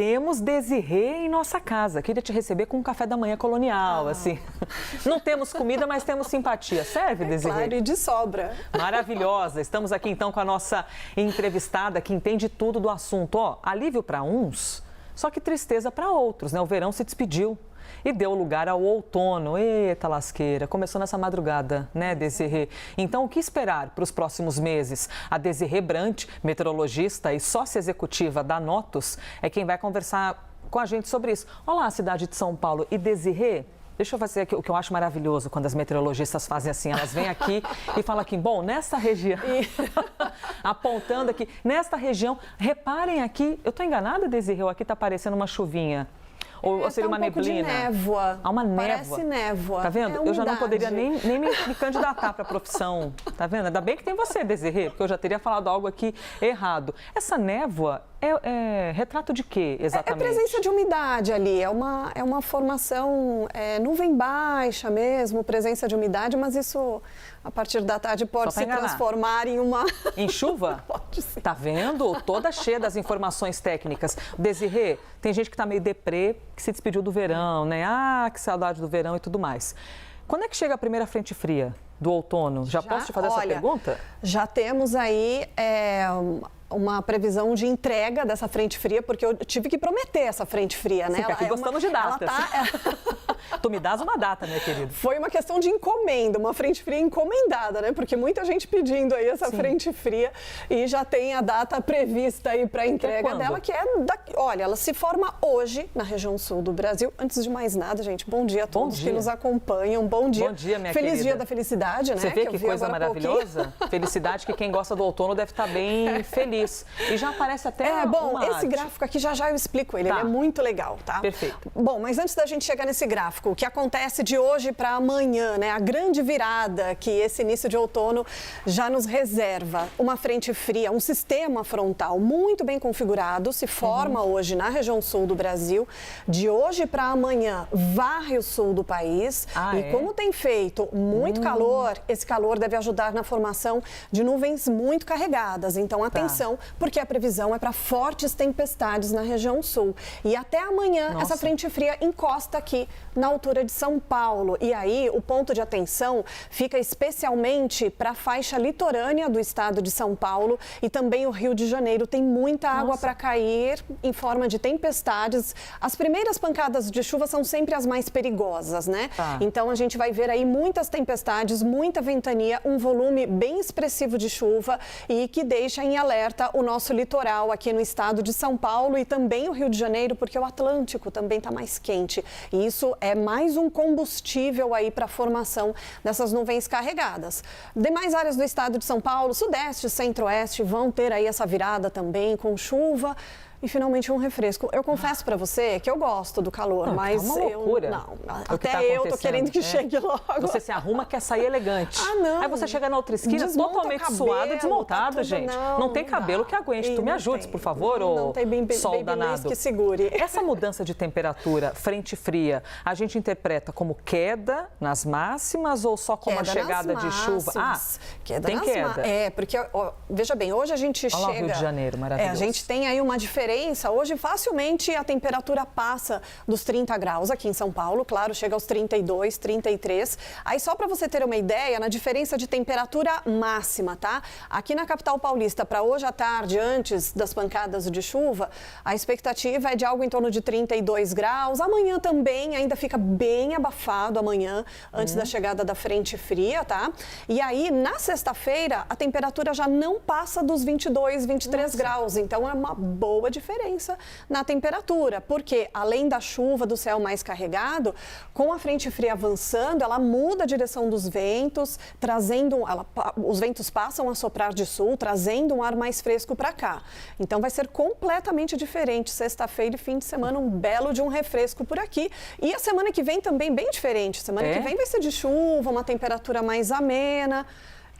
temos Desirê em nossa casa. Queria te receber com um café da manhã colonial, assim. Não temos comida, mas temos simpatia. Serve, Desirê? Claro, e de sobra. Maravilhosa. Estamos aqui, então, com a nossa entrevistada que entende tudo do assunto. Ó, alívio para uns, só que tristeza para outros, né? O verão se despediu e deu lugar ao outono. Eita lasqueira, começou nessa madrugada, né, Desirê? Então, o que esperar para os próximos meses? A Desirê Brant, meteorologista e sócia executiva da Notus, é quem vai conversar com a gente sobre isso. Olá, cidade de São Paulo. E Desirê, deixa eu fazer aqui o que eu acho maravilhoso quando as meteorologistas fazem assim. Elas vêm aqui e falam aqui, bom, nessa região, apontando aqui, nesta região, reparem aqui, eu estou enganada, Desirê, ou aqui está aparecendo uma chuvinha? Ou seria uma neblina? De névoa. Há uma névoa. Parece névoa. Tá vendo? Eu já não poderia nem me candidatar para a profissão. Tá vendo? Ainda bem que tem você, Desirê, porque eu já teria falado algo aqui errado. Essa névoa é retrato de quê, exatamente? É presença de umidade ali. É uma formação, nuvem baixa mesmo, presença de umidade, mas isso, a partir da tarde, pode se transformar em uma... Em chuva? Pode ser. Tá vendo? Toda cheia das informações técnicas. Desirê, tem gente que tá meio deprê, que se despediu do verão, né? Ah, que saudade do verão e tudo mais. Quando é que chega a primeira frente fria do outono? Já posso te fazer essa pergunta? Já temos aí uma previsão de entrega dessa frente fria, porque eu tive que prometer essa frente fria, né? Sim, aqui gostamos de datas. Tu me dás uma data, minha querida. Foi uma questão de encomenda, uma frente fria encomendada, né? Porque muita gente pedindo aí essa frente fria e já tem a data prevista aí para a entrega dela, que é olha, ela se forma hoje na região sul do Brasil. Antes de mais nada, gente, bom dia a todos que nos acompanham. Bom dia. Bom dia, minha querida. Feliz dia da felicidade, né? Você vê que coisa maravilhosa? Felicidade que quem gosta do outono deve estar bem feliz. E já aparece até esse gráfico aqui já eu explico ele. Ele é muito legal, tá? Perfeito. Bom, mas antes da gente chegar nesse gráfico, o que acontece de hoje para amanhã, né? A grande virada que esse início de outono já nos reserva. Uma frente fria, um sistema frontal muito bem configurado, se forma hoje na região sul do Brasil. De hoje para amanhã, varre o sul do país. Como tem feito muito calor, esse calor deve ajudar na formação de nuvens muito carregadas. Então, atenção, porque a previsão é para fortes tempestades na região sul. E até amanhã, essa frente fria encosta aqui na altura de São Paulo. E aí, o ponto de atenção fica especialmente para a faixa litorânea do estado de São Paulo e também o Rio de Janeiro. Tem muita água para cair em forma de tempestades. As primeiras pancadas de chuva são sempre as mais perigosas, né? Então, a gente vai ver aí muitas tempestades, muita ventania, um volume bem expressivo de chuva e que deixa em alerta o nosso litoral aqui no estado de São Paulo e também o Rio de Janeiro, porque o Atlântico também está mais quente. E isso é mais um combustível aí para a formação dessas nuvens carregadas. Demais áreas do estado de São Paulo, sudeste, centro-oeste, vão ter aí essa virada também com chuva. E finalmente um refresco. Eu confesso para você que eu gosto do calor, mas é uma loucura. Até eu tô querendo que chegue logo. Você se arruma, quer sair elegante. Não. Aí você chega na outra esquina totalmente suada, desmontada, gente. Não tem cabelo que aguente. Tu me ajudes, por favor, ou sol danado. Que segure. Essa mudança de temperatura, frente fria, a gente interpreta como queda nas máximas ou só como a chegada de chuva? Tem queda. Porque, veja bem, hoje a gente chega... Olha lá o Rio de Janeiro, maravilhoso. A gente tem aí uma diferença. Hoje, facilmente, a temperatura passa dos 30 graus aqui em São Paulo, claro, chega aos 32, 33. Aí, só para você ter uma ideia, na diferença de temperatura máxima, tá? Aqui na capital paulista, para hoje à tarde, antes das pancadas de chuva, a expectativa é de algo em torno de 32 graus. Amanhã também ainda fica bem abafado, amanhã, antes da chegada da frente fria, tá? E aí, na sexta-feira, a temperatura já não passa dos 22, 23 graus. Então, é uma boa diferença na temperatura, porque além da chuva, do céu mais carregado, com a frente fria avançando, ela muda a direção dos ventos, os ventos passam a soprar de sul, trazendo um ar mais fresco para cá. Então vai ser completamente diferente. Sexta-feira e fim de semana, um belo de um refresco por aqui. E a semana que vem também bem diferente. Semana que vem vai ser de chuva, uma temperatura mais amena.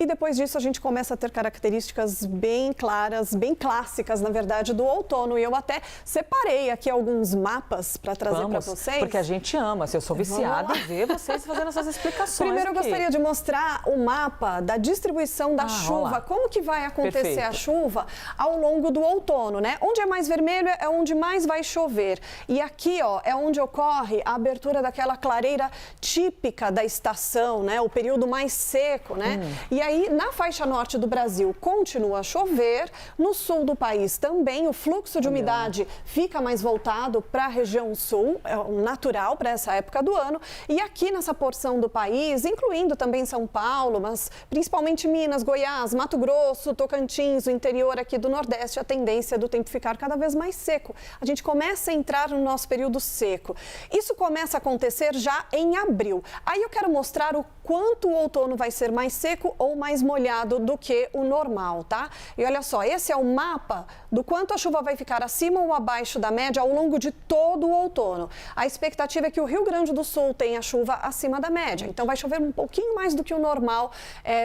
e depois disso a gente começa a ter características bem claras, bem clássicas, na verdade, do outono. E eu até separei aqui alguns mapas para trazer para vocês. Porque a gente ama, eu sou viciada em ver vocês fazendo essas explicações. Primeiro eu aqui. gostaria de mostrar o mapa da distribuição da chuva, como que vai acontecer a chuva ao longo do outono, né? Onde é mais vermelho é onde mais vai chover. E aqui, ó, é onde ocorre a abertura daquela clareira típica da estação, né? O período mais seco, né? E aí, na faixa norte do Brasil, continua a chover. No sul do país também, o fluxo de umidade fica mais voltado para a região sul, é natural para essa época do ano. E aqui nessa porção do país, incluindo também São Paulo, mas principalmente Minas, Goiás, Mato Grosso, Tocantins, o interior aqui do Nordeste, a tendência do tempo ficar cada vez mais seco. A gente começa a entrar no nosso período seco. Isso começa a acontecer já em abril. Aí eu quero mostrar o quanto o outono vai ser mais seco ou mais molhado do que o normal, tá? E olha só, esse é o mapa do quanto a chuva vai ficar acima ou abaixo da média ao longo de todo o outono. A expectativa é que o Rio Grande do Sul tenha chuva acima da média, então vai chover um pouquinho mais do que o normal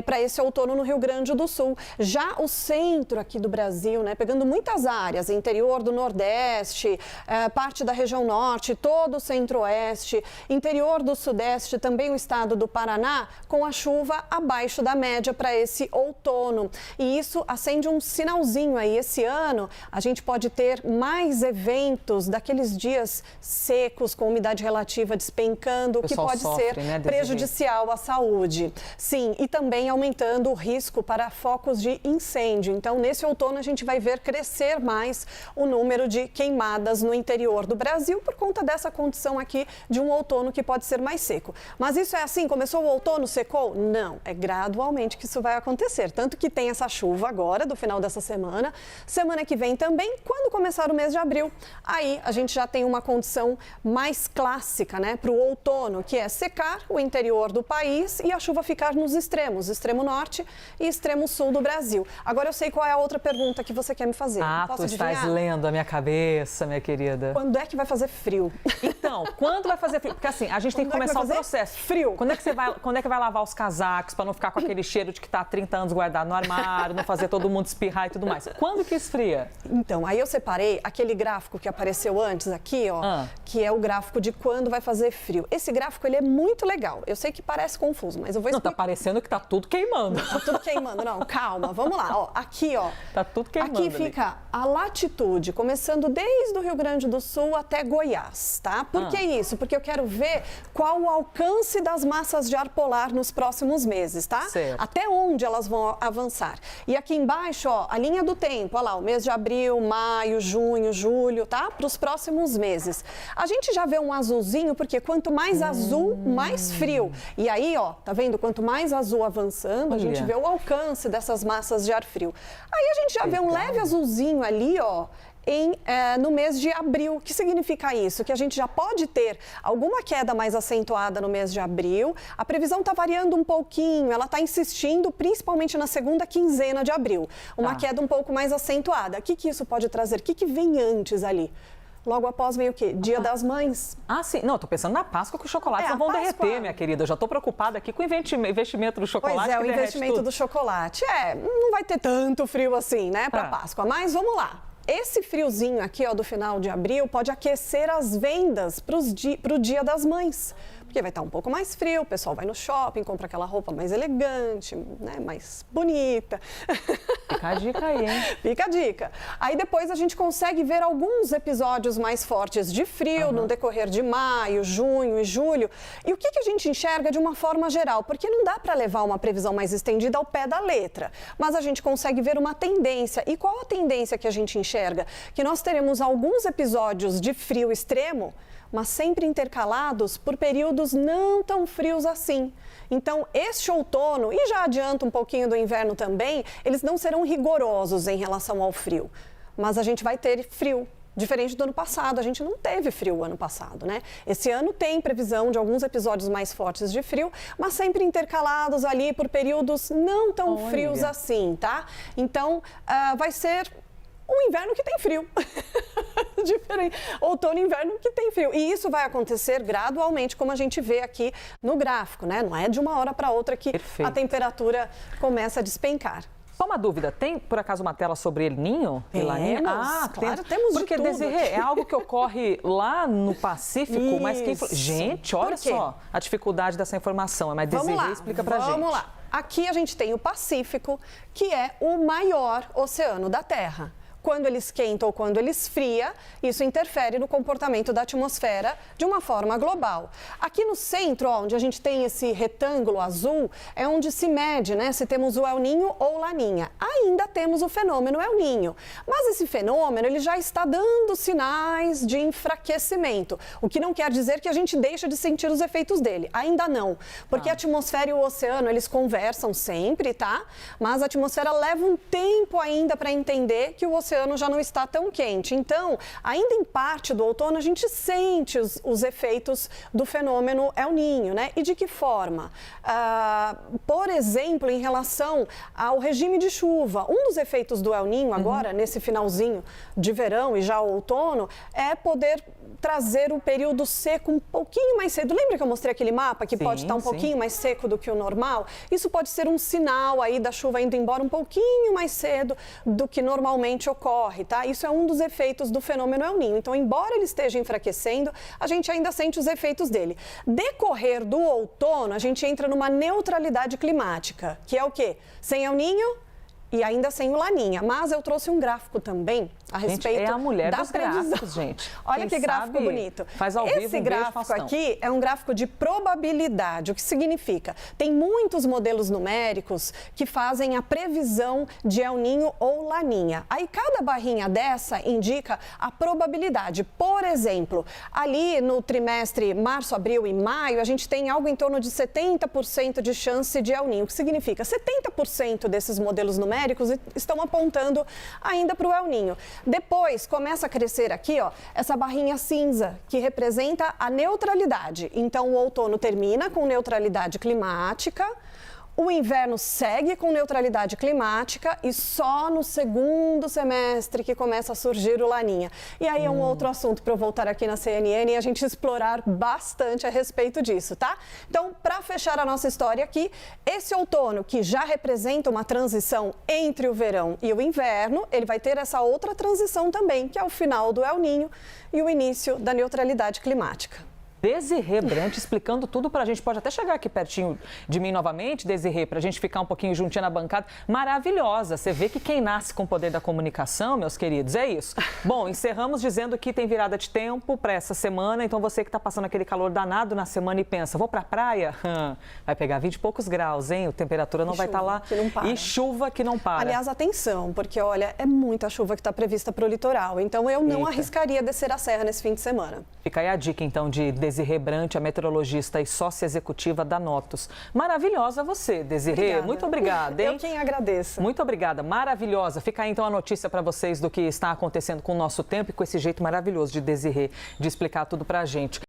para esse outono no Rio Grande do Sul. Já o centro aqui do Brasil, né, pegando muitas áreas, interior do Nordeste, parte da região Norte, todo o Centro-Oeste, interior do Sudeste, também o estado do Paraná, com a chuva abaixo da média para esse outono. E isso acende um sinalzinho aí. Esse ano a gente pode ter mais eventos daqueles dias secos, com umidade relativa despencando, o que pode ser prejudicial à saúde. Sim, e também aumentando o risco para focos de incêndio. Então, nesse outono a gente vai ver crescer mais o número de queimadas no interior do Brasil por conta dessa condição aqui de um outono que pode ser mais seco. Mas isso é assim, começou o outono, secou? Não, é gradualmente que isso vai acontecer. Tanto que tem essa chuva agora, do final dessa semana. Semana que vem também, quando começar o mês de abril, aí a gente já tem uma condição mais clássica, né, para o outono, que é secar o interior do país e a chuva ficar nos extremos, extremo norte e extremo sul do Brasil. Agora eu sei qual é a outra pergunta que você quer me fazer. Posso adivinhar? Estás lendo a minha cabeça, minha querida. Quando é que vai fazer frio? Então, quando vai fazer frio? Porque assim, a gente tem que começar o processo. Frio. Quando é que vai lavar os casacos para não ficar com aquele cheiro de que está há 30 anos guardado no armário, não fazer todo mundo espirrar e tudo mais? Quando que esfria? Então, aí eu separei aquele gráfico que apareceu antes aqui, ó, que é o gráfico de quando vai fazer frio. Esse gráfico, ele é muito legal. Eu sei que parece confuso, mas eu vou explicar. Não, tá parecendo que tá tudo queimando. Tá tudo queimando. Não, calma, vamos lá. Ó, aqui, ó. Tá tudo queimando. Aqui fica a latitude, começando desde o Rio Grande do Sul até Goiás, tá? Por que isso? Porque eu quero ver qual o alcance das massas de ar polar nos próximos meses, tá? Certo. Até onde elas vão avançar. E aqui embaixo, ó, a linha do tempo, ó lá, o mês de abril, maio, junho, julho, tá? Para os próximos meses. A gente já vê um azulzinho, porque quanto mais azul, mais frio. E aí, ó, tá vendo? Quanto mais azul avançando, a gente vê o alcance dessas massas de ar frio. Aí a gente já vê um leve azulzinho ali, ó, no mês de abril. O que significa isso? Que a gente já pode ter alguma queda mais acentuada no mês de abril. A previsão está variando um pouquinho, ela está insistindo principalmente na segunda quinzena de abril. Uma queda um pouco mais acentuada. O que isso pode trazer? O que vem antes ali? Logo após vem o quê? Dia das Mães. Ah, sim. Não, eu tô pensando na Páscoa, que os chocolates não vão derreter, minha querida. Eu já tô preocupada aqui com o investimento do chocolate. Pois é, o investimento do chocolate. Não vai ter tanto frio assim, né, para Páscoa. Mas vamos lá. Esse friozinho aqui, ó, do final de abril pode aquecer as vendas para o Dia das Mães. Porque vai estar um pouco mais frio, o pessoal vai no shopping, compra aquela roupa mais elegante, né, mais bonita. Fica a dica aí, hein? Fica a dica. Aí depois a gente consegue ver alguns episódios mais fortes de frio no decorrer de maio, junho e julho. E o que a gente enxerga de uma forma geral? Porque não dá para levar uma previsão mais estendida ao pé da letra, mas a gente consegue ver uma tendência. E qual a tendência que a gente enxerga? Que nós teremos alguns episódios de frio extremo, mas sempre intercalados por períodos não tão frios assim. Então, este outono, e já adianta um pouquinho do inverno também, eles não serão rigorosos em relação ao frio, mas a gente vai ter frio. Diferente do ano passado, a gente não teve frio ano passado, né? Esse ano tem previsão de alguns episódios mais fortes de frio, mas sempre intercalados ali por períodos não tão frios assim, tá? Então, vai ser um inverno que tem frio. Diferente. Outono e inverno que tem frio. E isso vai acontecer gradualmente, como a gente vê aqui no gráfico, né? Não é de uma hora para outra que a temperatura começa a despencar. Só uma dúvida, tem por acaso uma tela sobre El Niño? Temos, claro, temos de tudo. Porque, Desirê, é algo que ocorre lá no Pacífico, Isso. Mas quem... Gente, olha só a dificuldade dessa informação. Mas Desirê explica pra gente. Vamos lá. Aqui a gente tem o Pacífico, que é o maior oceano da Terra. Quando ele esquenta ou quando ele esfria, isso interfere no comportamento da atmosfera de uma forma global. Aqui no centro, onde a gente tem esse retângulo azul, é onde se mede, né, se temos o El Niño ou Laninha. Ainda temos o fenômeno El Niño, mas esse fenômeno ele já está dando sinais de enfraquecimento, o que não quer dizer que a gente deixa de sentir os efeitos dele. Ainda não, porque a atmosfera e o oceano, eles conversam sempre, tá? Mas a atmosfera leva um tempo ainda para entender que o oceano já não está tão quente. Então, ainda em parte do outono, a gente sente os efeitos do fenômeno El Niño, né? E de que forma? Por exemplo, em relação ao regime de chuva, um dos efeitos do El Niño agora, nesse finalzinho de verão e já o outono, é poder trazer o período seco um pouquinho mais cedo. Lembra que eu mostrei aquele mapa que pode estar um pouquinho mais seco do que o normal? Isso pode ser um sinal aí da chuva indo embora um pouquinho mais cedo do que normalmente ocorre, tá? Isso é um dos efeitos do fenômeno El Niño. Então, embora ele esteja enfraquecendo, a gente ainda sente os efeitos dele. Decorrer do outono, a gente entra numa neutralidade climática, que é o quê? Sem El Niño e ainda sem o Laninha. Mas eu trouxe um gráfico também a respeito é a mulher da dos previsão. Gráficos, gente. Olha que gráfico bonito. Faz ao vivo, Esse gráfico aqui é um gráfico de probabilidade. O que significa? Tem muitos modelos numéricos que fazem a previsão de El Niño ou Laninha. Aí cada barrinha dessa indica a probabilidade. Por exemplo, ali no trimestre março, abril e maio, a gente tem algo em torno de 70% de chance de El Niño. O que significa? 70% desses modelos numéricos estão apontando ainda para o El Niño. Depois começa a crescer aqui, ó, essa barrinha cinza, que representa a neutralidade. Então, o outono termina com neutralidade climática, o inverno segue com neutralidade climática e só no segundo semestre que começa a surgir o Laninha. E aí é um outro assunto para eu voltar aqui na CNN e a gente explorar bastante a respeito disso, tá? Então, para fechar a nossa história aqui, esse outono que já representa uma transição entre o verão e o inverno, ele vai ter essa outra transição também, que é o final do El Niño e o início da neutralidade climática. Desirê Brant explicando tudo pra gente. Pode até chegar aqui pertinho de mim novamente, Desirê, pra gente ficar um pouquinho juntinha na bancada. Maravilhosa. Você vê que quem nasce com o poder da comunicação, meus queridos, é isso. Bom, encerramos dizendo que tem virada de tempo pra essa semana. Então você que tá passando aquele calor danado na semana e pensa, vou pra praia? Vai pegar 20 e poucos graus, hein? A temperatura não vai estar lá. Que não para. E chuva que não para. Aliás, atenção, porque olha, é muita chuva que está prevista para o litoral. Então eu não arriscaria descer a serra nesse fim de semana. Fica aí a dica, então, de Desirê Brant, a meteorologista e sócia executiva da Notus. Maravilhosa você, Desirê. Obrigada. Muito obrigada, hein? Eu quem agradeço. Muito obrigada, maravilhosa. Fica aí, então, a notícia para vocês do que está acontecendo com o nosso tempo e com esse jeito maravilhoso de Desirê de explicar tudo para a gente.